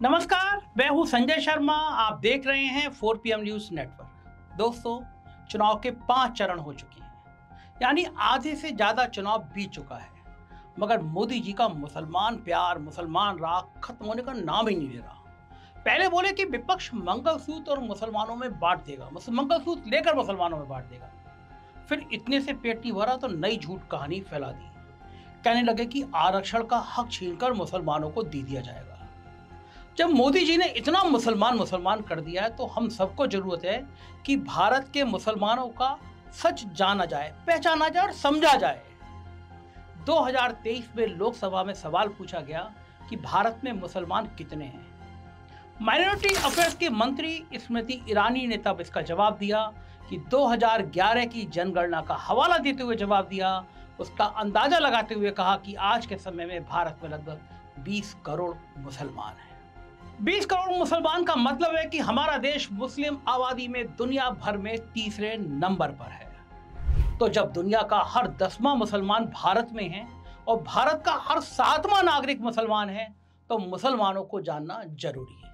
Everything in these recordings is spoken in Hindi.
नमस्कार, मैं हूं संजय शर्मा। आप देख रहे हैं 4PM न्यूज नेटवर्क। दोस्तों, चुनाव के 5 चरण हो चुके हैं, यानी आधे से ज्यादा चुनाव बीत चुका है, मगर मोदी जी का मुसलमान प्यार, मुसलमान राग खत्म होने का नाम ही नहीं ले रहा। पहले बोले कि विपक्ष मंगलसूत्र और मुसलमानों में बांट देगा, मंगलसूत्र लेकर मुसलमानों में बांट देगा। फिर इतने से पेट नहीं भरा तो नई झूठ कहानी फैला दी। कहने लगे कि आरक्षण का हक छीनकर मुसलमानों को दे दिया जाएगा। जब मोदी जी ने इतना मुसलमान कर दिया है तो हम सबको जरूरत है कि भारत के मुसलमानों का सच जाना जाए, पहचाना जाए और समझा जाए। 2023 में लोकसभा में सवाल पूछा गया कि भारत में मुसलमान कितने हैं। माइनॉरिटी अफेयर्स की मंत्री स्मृति ईरानी ने तब इसका जवाब दिया कि 2011 की जनगणना का हवाला देते हुए जवाब दिया। उसका अंदाजा लगाते हुए कहा कि आज के समय में भारत में लगभग 20 करोड़ मुसलमान हैं। 20 करोड़ मुसलमान का मतलब है कि हमारा देश मुस्लिम आबादी में दुनिया भर में तीसरे नंबर पर है। तो जब दुनिया का हर 10वां मुसलमान भारत में है और भारत का हर 7वां नागरिक मुसलमान है, तो मुसलमानों को जानना जरूरी है।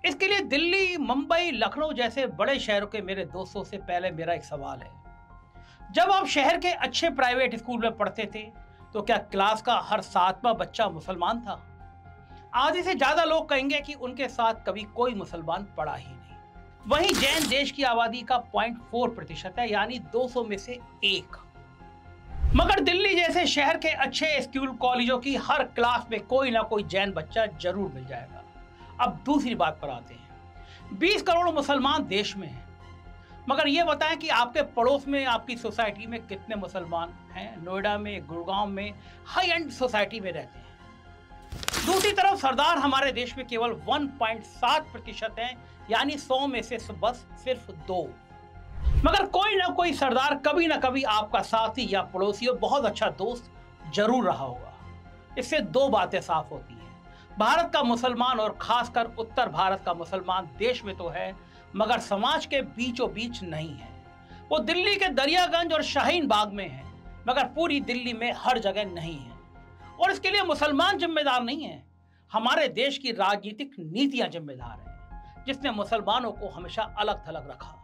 इसके लिए दिल्ली, मुंबई, लखनऊ जैसे बड़े शहरों के मेरे दोस्तों से पहले मेरा एक सवाल है। जब आप शहर के अच्छे प्राइवेट स्कूल में पढ़ते थे तो क्या क्लास का हर 7वां बच्चा मुसलमान था? आधे से ज्यादा लोग कहेंगे कि उनके साथ कभी कोई मुसलमान पढ़ा ही नहीं। वहीं जैन देश की आबादी का 0.4% है, यानी 200 में से 1। मगर दिल्ली जैसे शहर के अच्छे स्कूल कॉलेजों की हर क्लास में कोई ना कोई जैन बच्चा जरूर मिल जाएगा। अब दूसरी बात पर आते हैं। 20 करोड़ मुसलमान देश में हैं, मगर ये बताएं कि आपके पड़ोस में, आपकी सोसाइटी में कितने मुसलमान हैं? नोएडा में, गुड़गांव में हाई एंड सोसाइटी में रहते हैं। दूसरी तरफ सरदार हमारे देश में केवल 1.7% हैं, यानी 100 में से बस सिर्फ 2। मगर कोई ना कोई सरदार कभी ना कभी आपका साथी या पड़ोसी और बहुत अच्छा दोस्त जरूर रहा होगा। इससे 2 बातें साफ होती हैं। भारत का मुसलमान और खासकर उत्तर भारत का मुसलमान देश में तो है, मगर समाज के बीचों बीच नहीं है। वो दिल्ली के दरियागंज और शाहीन बाग में है, मगर पूरी दिल्ली में हर जगह नहीं है। और इसके लिए मुसलमान जिम्मेदार नहीं है, हमारे देश की राजनीतिक नीतियां जिम्मेदार हैं, जिसने मुसलमानों को हमेशा अलग थलग रखा।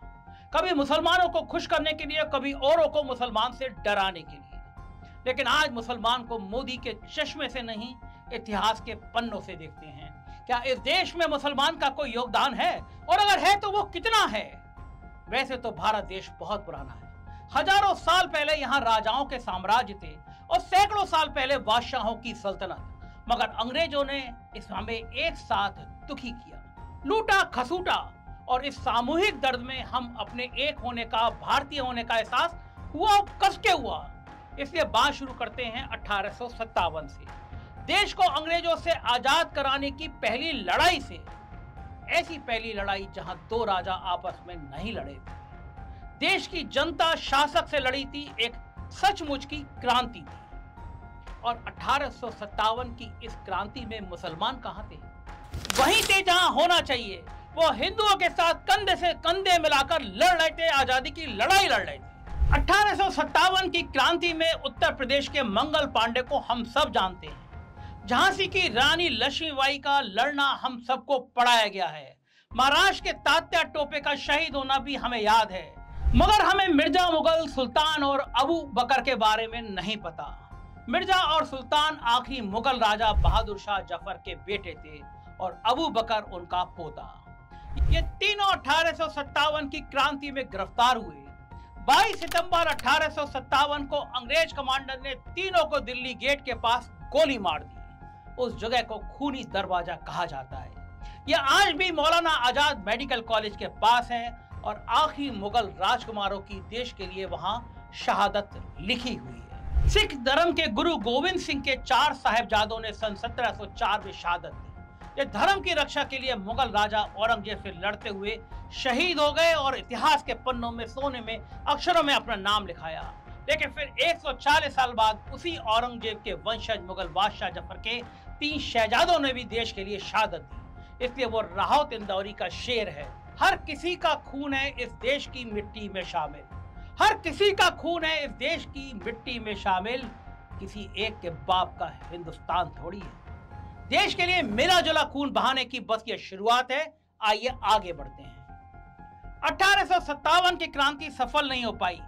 कभी मुसलमानों को खुश करने के लिए, कभी औरों को मुसलमान से डराने के लिए। लेकिन आज मुसलमान को मोदी के चश्मे से नहीं, इतिहास के पन्नों से देखते हैं। क्या इस देश में मुसलमान का कोई योगदान है? और अगर है तो वो कितना है? वैसे तो भारत देश बहुत पुराना है। हजारों साल पहले यहाँ राजाओं के साम्राज्य थे और सैकड़ों साल पहले बादशाहों की सल्तनत। मगर अंग्रेजों ने इस हमें एक साथ दुखी किया, लूटा खसूटा, और इस सामूहिक दर्द में हम अपने एक होने का, भारतीय होने का एहसास हुआ, कस के हुआ। इसलिए बात शुरू करते हैं 1857 से, देश को अंग्रेजों से आजाद कराने की पहली लड़ाई से। ऐसी पहली लड़ाई जहां 2 राजा आपस में नहीं लड़े थे, देश की जनता शासक से लड़ी थी। एक सचमुच की क्रांति थी। और 1857 की इस क्रांति में मुसलमान कहां थे? वहीं थे जहां होना चाहिए। वो हिंदुओं के साथ कंधे से कंधे मिलाकर लड़ रहे थे, आजादी की लड़ाई लड़ रहे थे। 1857 की क्रांति में उत्तर प्रदेश के मंगल पांडे को हम सब जानते हैं। झांसी की रानी लक्ष्मीबाई का लड़ना हम सबको पढ़ाया गया है। महाराष्ट्र के तात्या टोपे का शहीद होना भी हमें याद है। मगर हमें मिर्जा, मुगल, सुल्तान और अबू बकर के बारे में नहीं पता। मिर्जा और सुल्तान आखिरी मुगल राजा बहादुर शाह जफर के बेटे थे और अबू बकर उनका पोता। ये तीनों 1857 की क्रांति में गिरफ्तार हुए। 22 सितंबर 1857 को अंग्रेज कमांडर ने तीनों को दिल्ली गेट के पास गोली मार दी। उस जगह को खूनी दरवाजा कहा जाता है। यह आज भी मौलाना आजाद मेडिकल कॉलेज के पास है और आखिरी मुगल राजकुमारों की देश के लिए वहां शहादत लिखी हुई है। सिख धर्म के गुरु गोविंद सिंह के 4 साहिबजादों ने सन 1704 में शहादत दी। ये धर्म की रक्षा के लिए मुगल राजा औरंगजेब से लड़ते हुए शहीद हो गए और इतिहास के पन्नों में सोने में अक्षरों में अपना नाम लिखाया। लेकिन फिर 140 साल बाद उसी औरंगजेब के वंशज मुगल बादशाह जफर के 3 शहजादों ने भी देश के लिए शहादत दी। इसलिए वो राहत इंदौरी का शेर है, हर किसी का खून है इस देश की मिट्टी में शामिल। हर किसी का खून है इस देश की मिट्टी में शामिल। किसी एक के बाप का हिंदुस्तान थोड़ी है। देश के लिए मिला जुला खून बहाने की बस ये शुरुआत है। आइए आगे बढ़ते हैं। 1857 की क्रांति सफल नहीं हो पाई।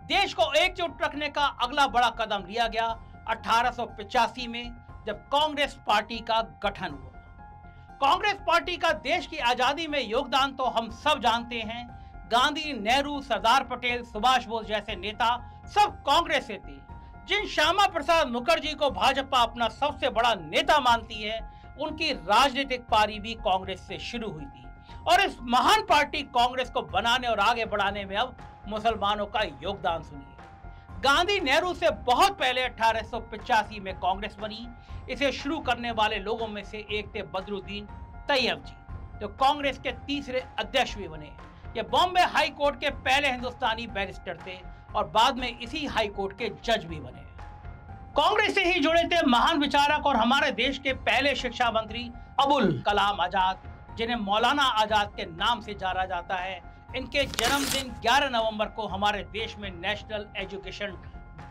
देश को एकजुट रखने का अगला बड़ा कदम लिया गया 1885 में, जब कांग्रेस पार्टी का गठन हुआ। कांग्रेस पार्टी का देश की आजादी में योगदान तो हम सब जानते हैं। गांधी, नेहरू, सरदार पटेल, सुभाष बोस जैसे नेता सब कांग्रेस से थे। जिन श्यामा प्रसाद मुखर्जी को भाजपा अपना सबसे बड़ा नेता मानती है, उनकी राजनीतिक पारी भी कांग्रेस से शुरू हुई थी। और इस महान पार्टी कांग्रेस को बनाने और आगे बढ़ाने में अब मुसलमानों का योगदान सुनिए। गांधी, नेहरू से बहुत पहले 1885 में कांग्रेस बनी। इसे शुरू करने वाले लोगों में से एक थे बदरुद्दीन तैयब जी, जो कांग्रेस के तीसरे अध्यक्ष भी बने। ये बॉम्बे हाई कोर्ट के पहले हिंदुस्तानी बैरिस्टर थे और बाद में इसी हाई कोर्ट के जज भी बने। कांग्रेस से ही जुड़े थे महान विचारक और हमारे देश के पहले शिक्षा मंत्री अबुल कलाम आजाद, जिन्हें मौलाना आजाद के नाम से जाना जाता है। इनके जन्मदिन 11 नवंबर को हमारे देश में नेशनल एजुकेशन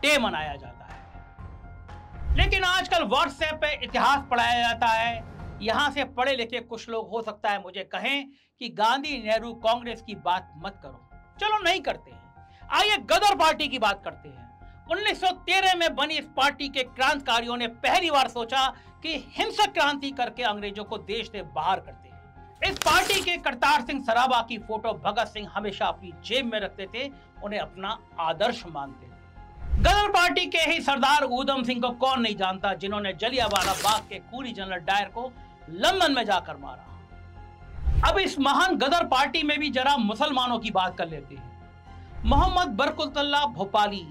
डे मनाया जाता है। लेकिन आजकल व्हाट्सएप पे इतिहास पढ़ाया जाता है। यहाँ से पढ़े लिखे कुछ लोग हो सकता है मुझे कहें कि गांधी, नेहरू, कांग्रेस की बात मत करो। चलो नहीं करते हैं। आइए गदर पार्टी की बात करते हैं। 1913 में बनी इस पार्टी के क्रांतिकारियों ने पहली बार सोचा कि हिंसक क्रांति करके अंग्रेजों को देश से बाहर करते हैं। इस पार्टी के करतार सिंह सराबा की फोटो भगत सिंह हमेशा अपनी जेब में रखते थे, उन्हें अपना आदर्श मानते थे। गदर पार्टी के ही सरदार ऊधम सिंह को कौन नहीं जानता, जिन्होंने जलियांवाला बाग के खूनी जनरल डायर को लंदन में जाकर मारा। अब इस महान गदर पार्टी में भी जरा मुसलमानों की बात कर लेते हैं। मोहम्मद बरकतुल्लाह भोपाली,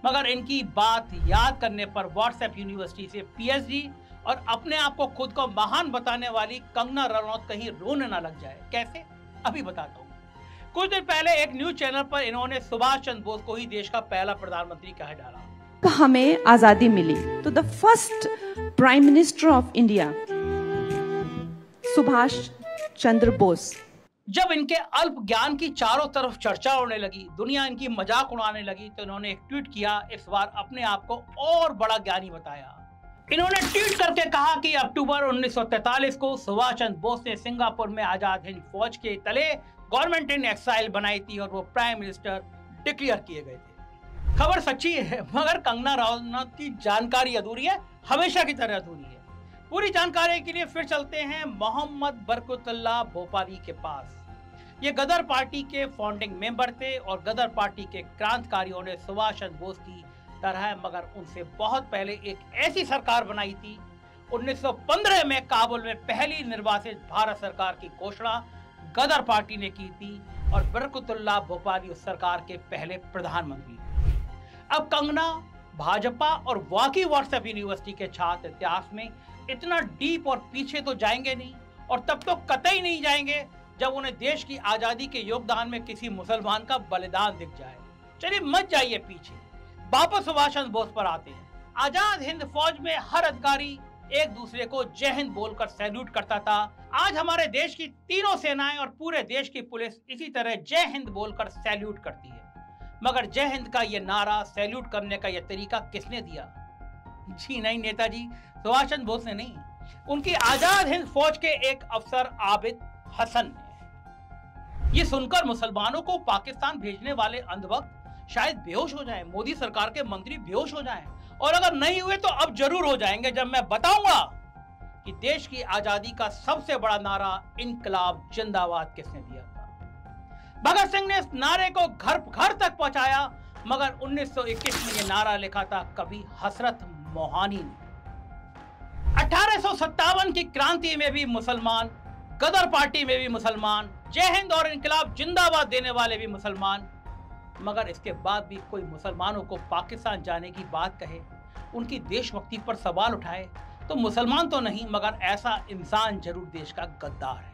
मगर इनकी बात याद करने पर व्हाट्सएप यूनिवर्सिटी से पीएचडी और अपने आप को खुद को महान बताने वाली कंगना रनौत कहीं रोने ना लग जाए। कैसे? अभी बताता हूँ। कुछ दिन पहले एक न्यूज चैनल पर इन्होंने सुभाष चंद्र बोस को ही देश का पहला प्रधानमंत्री कह डाला। हमें आजादी मिली तो the first prime minister of India Subhash Chandra Bose. जब इनके अल्प ज्ञान की चारों तरफ चर्चा होने लगी, दुनिया इनकी मजाक उड़ाने लगी, तो इन्होंने एक ट्वीट किया। इस बार अपने आप को और बड़ा ज्ञानी बताया। इन्होंने ट्वीट करके कहा कि अक्टूबर 1943 को सुभाष चंद्र बोस ने सिंगापुर में आजाद हिंद फौज के तले गवर्नमेंट इन एक्साइल बनाई थी और वो प्राइम मिनिस्टर डिक्लेयर किए गए थे। खबर सच्ची है, मगर कंगना रनौत की जानकारी अधूरी है, हमेशा की तरह अधूरी है। पूरी जानकारी के लिए फिर चलते हैं मोहम्मद बरकतुल्लाह भोपाली के पास। ये गदर पार्टी के फाउंडिंग मेंबर थे और गदर पार्टी के क्रांतिकारियों ने सुभाष चंद्र बोस की तरह मगर उनसे बहुत पहले एक ऐसी सरकार बनाई थी। 1915 में काबुल में पहली निर्वाचित भारत सरकार की घोषणा गदर पार्टी ने की थी और बरकतुल्लाह भोपाली उस सरकार के पहले प्रधानमंत्री थे। अब कंगना, भाजपा और वाकई व्हाट्सएप यूनिवर्सिटी के छात्र इतिहास में इतना डीप और पीछे तो जाएंगे नहीं, और तब तो कतई नहीं जाएंगे जब उन्हें देश की आजादी के योगदान में किसी मुसलमान का बलिदान दिख जाए। चलिए मत जाइए पीछे, वापस सुभाष चंद्र बोस पर आते हैं। आजाद हिंद फौज में हर अधिकारी एक दूसरे को जय हिंद बोलकर सैल्यूट करता था। आज हमारे देश की तीनों सेनाएं और पूरे देश की पुलिस इसी तरह जय हिंद बोलकर सैल्यूट करती है। मगर जय हिंद का ये नारा, सैल्यूट करने का ये तरीका किसने दिया? जी नहीं, नेताजी सुभाष चंद्र बोस ने नहीं, उनकी आजाद हिंद फौज के एक अफसर आबिद हसन ने। ये सुनकर मुसलमानों को पाकिस्तान भेजने वाले अंधभक्त शायद बेहोश हो जाएं, मोदी सरकार के मंत्री बेहोश हो जाएं, और अगर नहीं हुए तो अब जरूर हो जाएंगे जब मैं बताऊंगा कि देश की आजादी का सबसे बड़ा नारा इनकलाब जिंदाबाद किसने दिया था। भगत सिंह ने इस नारे को घर घर तक पहुंचाया, मगर 1921 में यह नारा लिखा था कभी हसरत मोहानी ने। 1857 की क्रांति में भी मुसलमान, गदर पार्टी में भी मुसलमान, जय हिंद और इनकलाब जिंदाबाद देने वाले भी मुसलमान, मगर इसके बाद भी कोई मुसलमानों को पाकिस्तान जाने की बात कहे, उनकी देशभक्ति पर सवाल उठाए, तो मुसलमान तो नहीं मगर ऐसा इंसान जरूर देश का गद्दार है।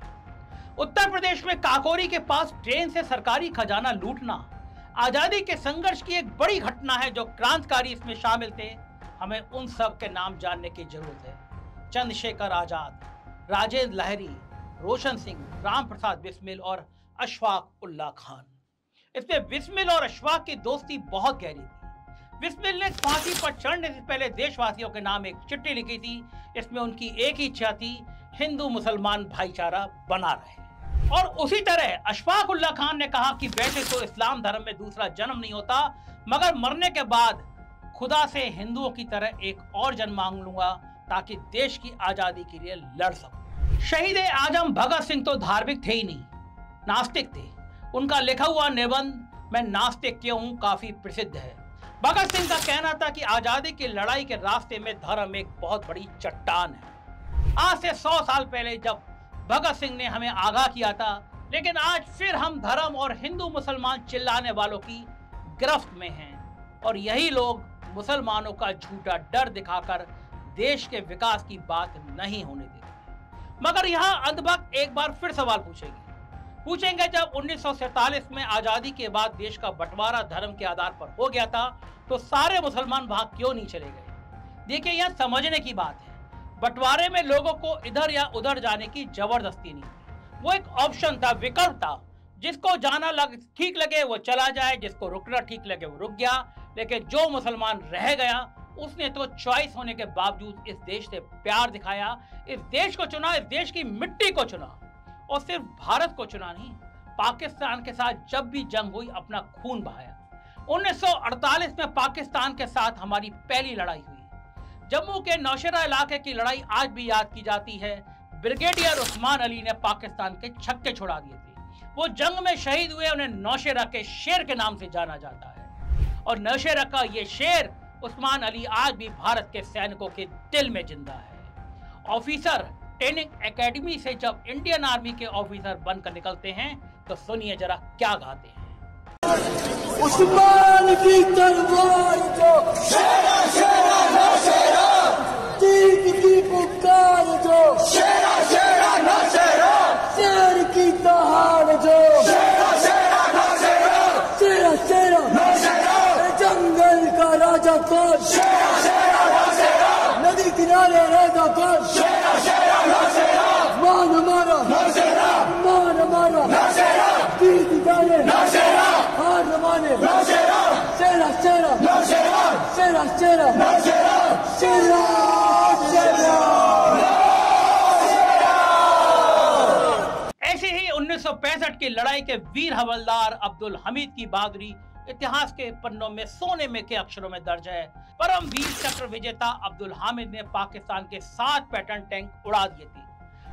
उत्तर प्रदेश में काकोरी के पास ट्रेन से सरकारी खजाना लूटना आजादी के संघर्ष की एक बड़ी घटना है। जो क्रांतिकारी इसमें शामिल थे, हमें उन सब के नाम जानने की जरूरत है। चंद्रशेखर आजाद, राजेंद्र लहरी, रोशन सिंह, राम प्रसाद बिस्मिल और अशफाक उल्लाह खान। इसमें बिस्मिल और अशफाक की दोस्ती बहुत गहरी थी। बिस्मिल ने फांसी पर चढ़ने से पहले देशवासियों के नाम एक चिट्ठी लिखी थी। इसमें उनकी एक ही इच्छा थी, हिंदू मुसलमान भाईचारा बना रहे। और उसी तरह अशफाक उल्लाह खान ने कहा कि वैसे तो इस्लाम धर्म में दूसरा जन्म नहीं होता, मगर मरने के बाद खुदा से हिंदुओं की तरह एक और जन्म मांग लूंगा ताकि देश की आजादी के लिए लड़ सकूं। शहीद आजम भगत सिंह तो धार्मिक थे ही नहीं, नास्तिक थे। उनका लिखा हुआ निबंध मैं नास्तिक क्यों हूं काफी प्रसिद्ध है। भगत सिंह का कहना था कि आजादी की लड़ाई के रास्ते में धर्म एक बहुत बड़ी चट्टान है। आज से 100 साल पहले जब भगत सिंह ने हमें आगाह किया था, लेकिन आज फिर हम धर्म और हिंदू मुसलमान चिल्लाने वालों की गिरफ्त में हैं और यही लोग मुसलमानों का झूठा डर दिखाकर देश के विकास की बात नहीं होने देते। मगर यहाँ अंधभक्त एक बार फिर सवाल पूछेंगे जब 1947 में आजादी के बाद देश का बंटवारा धर्म के आधार पर हो गया था तो सारे मुसलमान भाग क्यों नहीं चले गए। देखिए, यह समझने की बात है। बंटवारे में लोगों को इधर या उधर जाने की जबरदस्ती नहीं थी, वो एक ऑप्शन था, विकल्प था। जिसको जाना ठीक लगे वो चला जाए, जिसको रुकना ठीक लगे वो रुक गया। लेकिन जो मुसलमान रह गया उसने तो चॉइस होने के बावजूद इस देश से प्यार दिखाया, इस देश को चुना, इस देश की मिट्टी को चुना और सिर्फ भारत को चुना नहीं, पाकिस्तान के साथ जब भी जंग हुई अपना खून बहाया। 1948 में पाकिस्तान के साथ हमारी पहली लड़ाई हुई। जम्मू के नौशेरा इलाके की लड़ाई आज भी याद की जाती है। ब्रिगेडियर उस्मान अली ने पाकिस्तान के छक्के छुड़ा दिए थे। वो जंग में शहीद हुए, उन्हें नौशेरा के शेर के नाम से जाना जाता है और नौशेरा का ये शेर उस्मान अली आज भी भारत के सैनिकों के दिल में जिंदा है। ऑफिसर ट्रेनिंग एकेडमी से जब इंडियन आर्मी के ऑफिसर बनकर निकलते हैं तो सुनिए जरा क्या गाते हैं। उस्मान की तलवार जो शेरा शेरा नौशेरा, तीर की पुकार जो शेरा शेरा नौशेरा, शेर की दहाड़ जो शेरा शेरा नौशेरा, शेरा शेरा नौशेरा, जंगल का राजा कौन शेरा शेरा नौशेरा, नदी किनारे रहता कौन शेरा शेरा नौशेरा, मान हमारा नौशेरा, मान हमारा नौशेरा, तीर डाले नौशेरा, हार जमाने नौशेरा, शेरा शेरा नौशेरा, शेरा शेरा नौशेरा, शेरा शेरा। ऐसे ही 1965 की लड़ाई के वीर हवलदार अब्दुल हमीद की बहादुरी इतिहास के पन्नों में सोने में के अक्षरों में दर्ज है। परम वीर चक्र विजेता अब्दुल हामिद ने पाकिस्तान के 7 पैटर्न टैंक उड़ा दिए थे।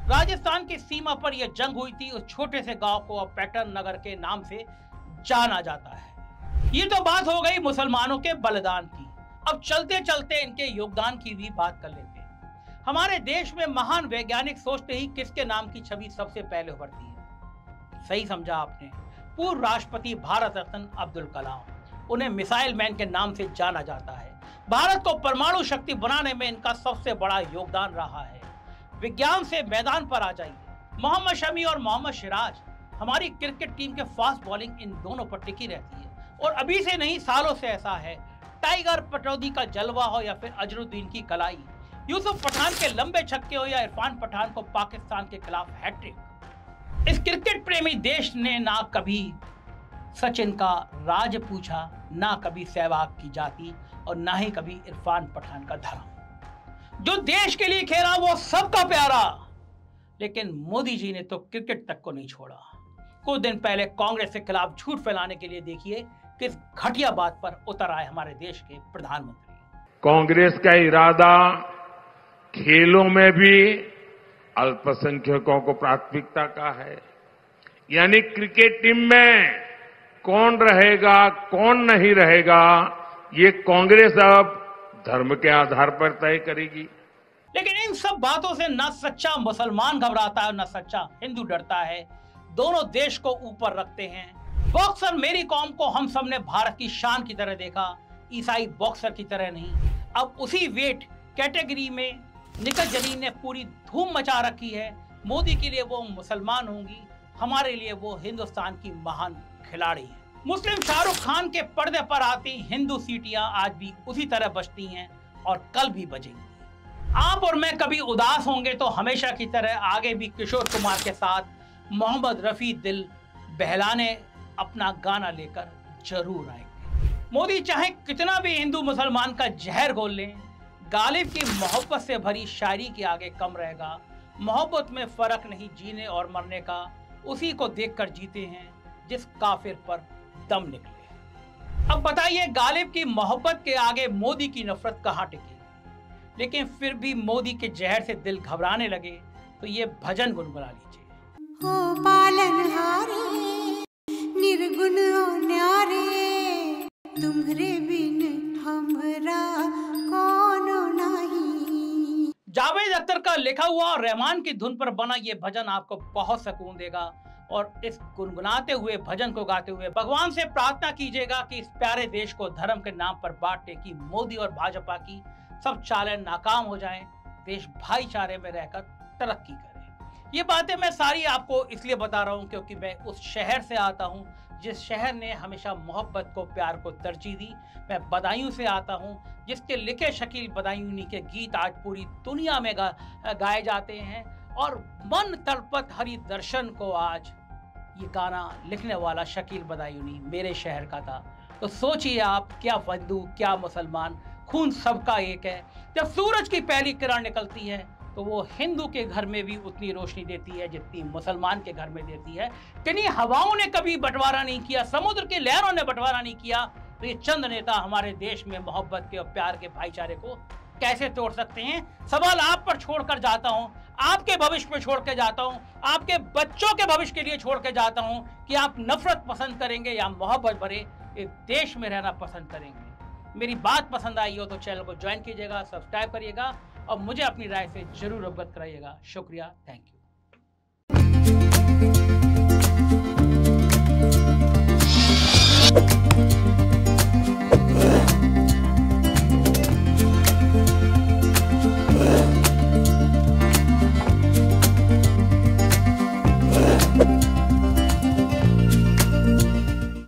राजस्थान की सीमा पर यह जंग हुई थी। उस छोटे से गांव को अब पैटर्न नगर के नाम से जाना जाता है। ये तो बात हो गई मुसलमानों के बलिदान की। अब चलते चलते इनके योगदान की भी बात कर लेते हैं। हमारे देश में महान वैज्ञानिक सोचते ही किसके नाम की छवि सबसे पहले उभरती है? सही समझा आपने, पूर्व राष्ट्रपति भारत रत्न अब्दुल कलाम। उन्हें मिसाइल मैन के नाम से जाना जाता है। भारत को परमाणु शक्ति बनाने में इनका सबसे बड़ा योगदान रहा है। विज्ञान से मैदान पर आ जाइए, मोहम्मद शमी और मोहम्मद सिराज। हमारी क्रिकेट टीम के फास्ट बॉलिंग इन दोनों पर टिकी रहती है और अभी से नहीं सालों से ऐसा है। टाइगर पटौदी का जलवा हो या फिर अजरुद्दीन की कलाई, यूसुफ पठान के लंबे छक्के हो या इरफान पठान को पाकिस्तान के खिलाफ हैट्रिक। इस क्रिकेट प्रेमी देश ने ना कभी सचिन का राज पूछा, ना कभी सहवाग की जाति और ना ही कभी इरफान पठान का धर्म। जो देश के लिए खेला वो सबका प्यारा, लेकिन मोदी जी ने तो क्रिकेट तक को नहीं छोड़ा। कुछ दिन पहले कांग्रेस के खिलाफ झूठ फैलाने के लिए देखिए किस घटिया बात पर उतर आए हमारे देश के प्रधानमंत्री। कांग्रेस का इरादा खेलों में भी अल्पसंख्यकों को प्राथमिकता का है, यानी क्रिकेट टीम में कौन रहेगा कौन नहीं रहेगा ये कांग्रेस अब धर्म के आधार पर तय करेगी। लेकिन इन सब बातों से न सच्चा मुसलमान घबराता है न सच्चा हिंदू डरता है। दोनों देश को ऊपर रखते हैं। बॉक्सर मेरी कॉम को हम सब ने भारत की शान की तरह देखा, ईसाई बॉक्सर की तरह नहीं। अब उसी वेट कैटेगरी में निकत जलीन ने पूरी धूम मचा रखी है। मोदी के लिए वो मुसलमान होंगी, हमारे लिए वो हिंदुस्तान की महान खिलाड़ी है। मुस्लिम शाहरुख खान के पर्दे पर आती हिंदू सीटियां आज भी उसी तरह बजती हैं और कल भी बजेंगी। आप और मैं कभी उदास होंगे तो हमेशा की तरह आगे भी किशोर कुमार के साथ मोहम्मद रफी दिल बहलाने अपना गाना लेकर जरूर आएंगे। मोदी चाहे कितना भी हिंदू मुसलमान का जहर घोल लें, गालिब की मोहब्बत से भरी शायरी के आगे कम रहेगा। मोहब्बत में फर्क नहीं जीने और मरने का, उसी को देखकर जीते हैं जिस काफिर पर दम निकले। अब बताइए, गालिब की मोहब्बत के आगे मोदी की नफरत कहां टिकी? लेकिन फिर भी मोदी के जहर से दिल घबराने लगे तो ये भजन गुनगुना लीजिए। हो पालनहारे निर्गुण न्यारे, तुम्हरे बिन हमरा कोनो नहीं। जावेद अख्तर का लिखा हुआ और रहमान की धुन पर बना ये भजन आपको बहुत सुकून देगा और इस गुनगुनाते हुए भजन को गाते हुए भगवान से प्रार्थना कीजिएगा कि इस प्यारे देश को धर्म के नाम पर बांटने की मोदी और भाजपा की सब चालें नाकाम हो जाएं, देश भाईचारे में रहकर तरक्की करे। ये बातें मैं सारी आपको इसलिए बता रहा हूं क्योंकि मैं उस शहर से आता हूं जिस शहर ने हमेशा मोहब्बत को, प्यार को तरजीह दी। मैं बदायूं से आता हूं जिसके लिखे शकील बदायूनी के गीत आज पूरी दुनिया में गाए जाते हैं और मन तड़पत हरि दर्शन को आज ये गाना लिखने वाला शकील बदायूनी मेरे शहर का था। तो सोचिए आप, क्या हिंदू क्या मुसलमान, खून सबका एक है। जब सूरज की पहली किरण निकलती है तो वो हिंदू के घर में भी उतनी रोशनी देती है जितनी मुसलमान के घर में देती है। किन्हीं हवाओं ने कभी बंटवारा नहीं किया, समुद्र की लहरों ने बंटवारा नहीं किया, तो ये चंद नेता हमारे देश में मोहब्बत के और प्यार के भाईचारे को कैसे तोड़ सकते हैं? सवाल आप पर छोड़कर जाता हूं, आपके भविष्य में छोड़ के जाता हूं, आपके बच्चों के भविष्य के लिए छोड़ के जाता हूं कि आप नफरत पसंद करेंगे या मोहब्बत भरे इस देश में रहना पसंद करेंगे। मेरी बात पसंद आई हो तो चैनल को ज्वाइन कीजिएगा, सब्सक्राइब करिएगा और मुझे अपनी राय से जरूर अवगत कराइएगा। शुक्रिया, थैंक यू।